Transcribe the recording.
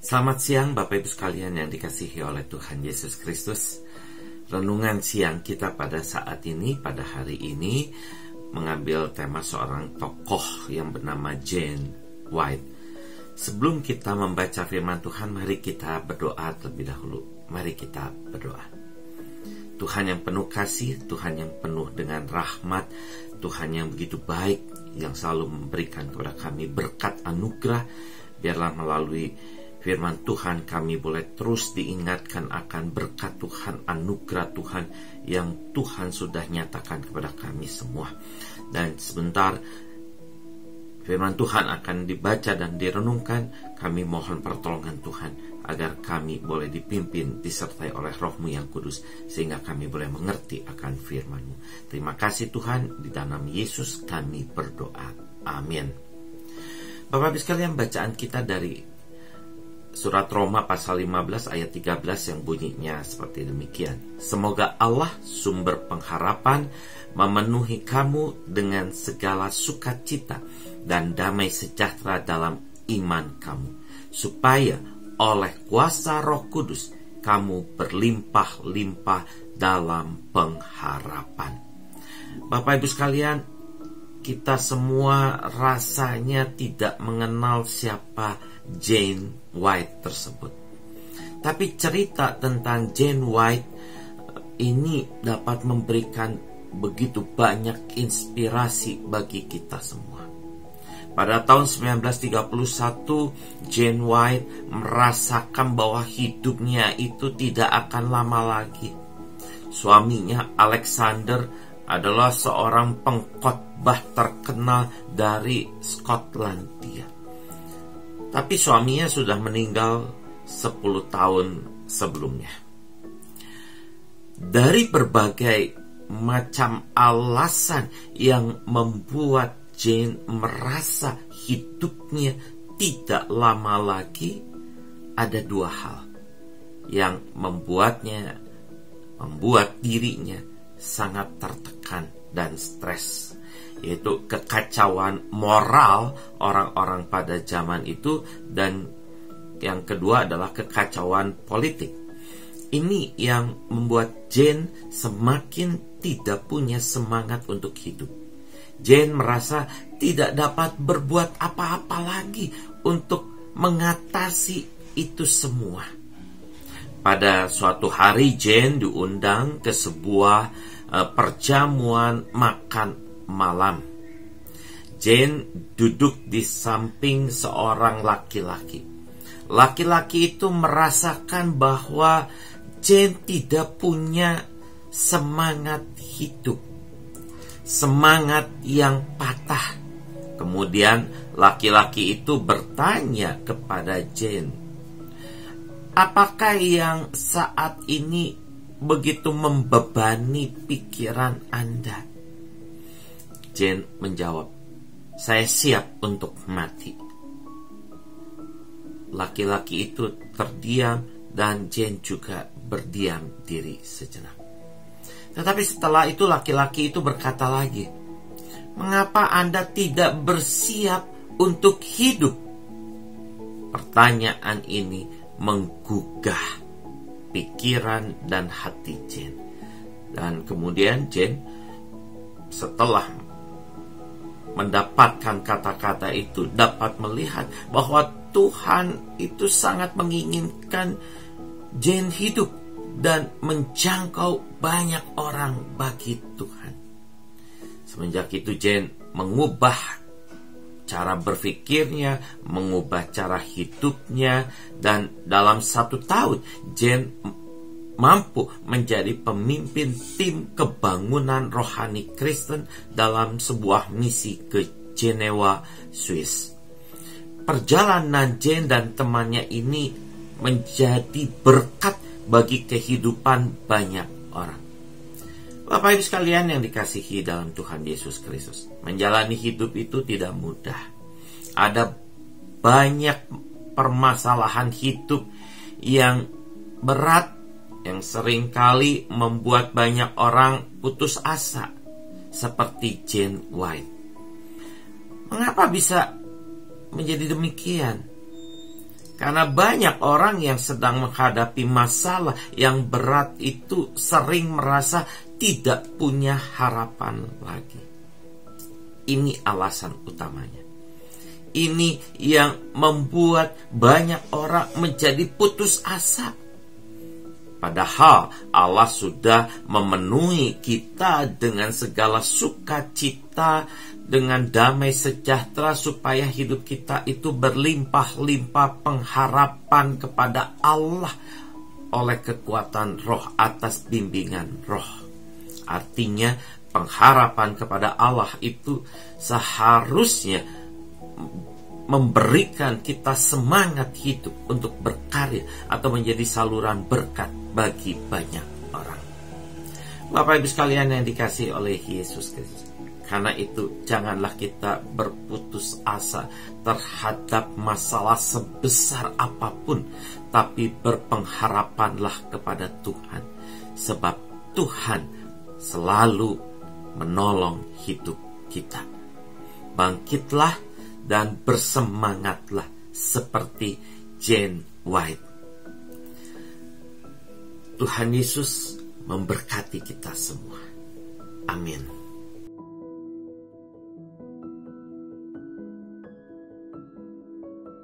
Selamat siang Bapak Ibu sekalian yang dikasihi oleh Tuhan Yesus Kristus. Renungan siang kita pada saat ini, pada hari ini, mengambil tema seorang tokoh yang bernama Jane White. Sebelum kita membaca firman Tuhan, mari kita berdoa terlebih dahulu. Mari kita berdoa. Tuhan yang penuh kasih, Tuhan yang penuh dengan rahmat, Tuhan yang begitu baik, yang selalu memberikan kepada kami berkat anugerah. Biarlah melalui firman Tuhan kami boleh terus diingatkan akan berkat Tuhan, anugerah Tuhan yang Tuhan sudah nyatakan kepada kami semua. Dan sebentar firman Tuhan akan dibaca dan direnungkan. Kami mohon pertolongan Tuhan agar kami boleh dipimpin, disertai oleh Roh-Mu yang kudus, sehingga kami boleh mengerti akan firman-Mu. Terima kasih Tuhan, di dalam Yesus kami berdoa. Amin. Bapak Ibu sekalian, bacaan kita dari surat Roma pasal 15 ayat 13 yang bunyinya seperti demikian. Semoga Allah sumber pengharapan memenuhi kamu dengan segala sukacita dan damai sejahtera dalam iman kamu, supaya oleh kuasa Roh Kudus kamu berlimpah-limpah dalam pengharapan. Bapak Ibu sekalian, kita semua rasanya tidak mengenal siapa Jane White tersebut. Tapi cerita tentang Jane White ini dapat memberikan begitu banyak inspirasi bagi kita semua. Pada tahun 1931, Jane White merasakan bahwa hidupnya itu tidak akan lama lagi. Suaminya Alexander adalah seorang pengkhotbah terkenal dari Skotlandia. Tapi suaminya sudah meninggal 10 tahun sebelumnya. Dari berbagai macam alasan yang membuat Jane merasa hidupnya tidak lama lagi, ada dua hal yang membuat dirinya sangat tertekan dan stres, yaitu kekacauan moral orang-orang pada zaman itu, dan yang kedua adalah kekacauan politik. Ini yang membuat Jane semakin tidak punya semangat untuk hidup. Jane merasa tidak dapat berbuat apa-apa lagi untuk mengatasi itu semua. Pada suatu hari Jane diundang ke sebuah perjamuan makan malam. Jane duduk di samping seorang laki-laki. Laki-laki itu merasakan bahwa Jane tidak punya semangat hidup, semangat yang patah. Kemudian laki-laki itu bertanya kepada Jane, apakah yang saat ini begitu membebani pikiran Anda? Jane menjawab, saya siap untuk mati. Laki-laki itu terdiam dan Jane juga berdiam diri sejenak. Tetapi setelah itu laki-laki itu berkata lagi, mengapa Anda tidak bersiap untuk hidup? Pertanyaan ini menggugah pikiran dan hati Jane. Dan kemudian Jane setelah mendapatkan kata-kata itu dapat melihat bahwa Tuhan itu sangat menginginkan Jane hidup dan menjangkau banyak orang bagi Tuhan. Semenjak itu Jane mengubah cara berpikirnya, mengubah cara hidupnya, dan dalam 1 tahun Jane mampu menjadi pemimpin tim kebangunan rohani Kristen dalam sebuah misi ke Jenewa, Swiss. Perjalanan Jane dan temannya ini menjadi berkat bagi kehidupan banyak orang. Bapak Ibu sekalian yang dikasihi dalam Tuhan Yesus Kristus, menjalani hidup itu tidak mudah. Ada banyak permasalahan hidup yang berat, yang seringkali membuat banyak orang putus asa, seperti Jane White. Mengapa bisa menjadi demikian? Karena banyak orang yang sedang menghadapi masalah yang berat itu sering merasa tidak punya harapan lagi. Ini alasan utamanya. Ini yang membuat banyak orang menjadi putus asa. Padahal Allah sudah memenuhi kita dengan segala sukacita, dengan damai sejahtera, supaya hidup kita itu berlimpah-limpah pengharapan kepada Allah oleh kekuatan roh atas bimbingan roh. Artinya pengharapan kepada Allah itu seharusnya memberikan kita semangat hidup untuk berkarya atau menjadi saluran berkat bagi banyak orang. Bapak Ibu sekalian yang dikasihi oleh Yesus Kristus, karena itu janganlah kita berputus asa terhadap masalah sebesar apapun, tapi berpengharapanlah kepada Tuhan, sebab Tuhan selalu menolong hidup kita. Bangkitlah dan bersemangatlah seperti Jane White. Tuhan Yesus memberkati kita semua. Amin.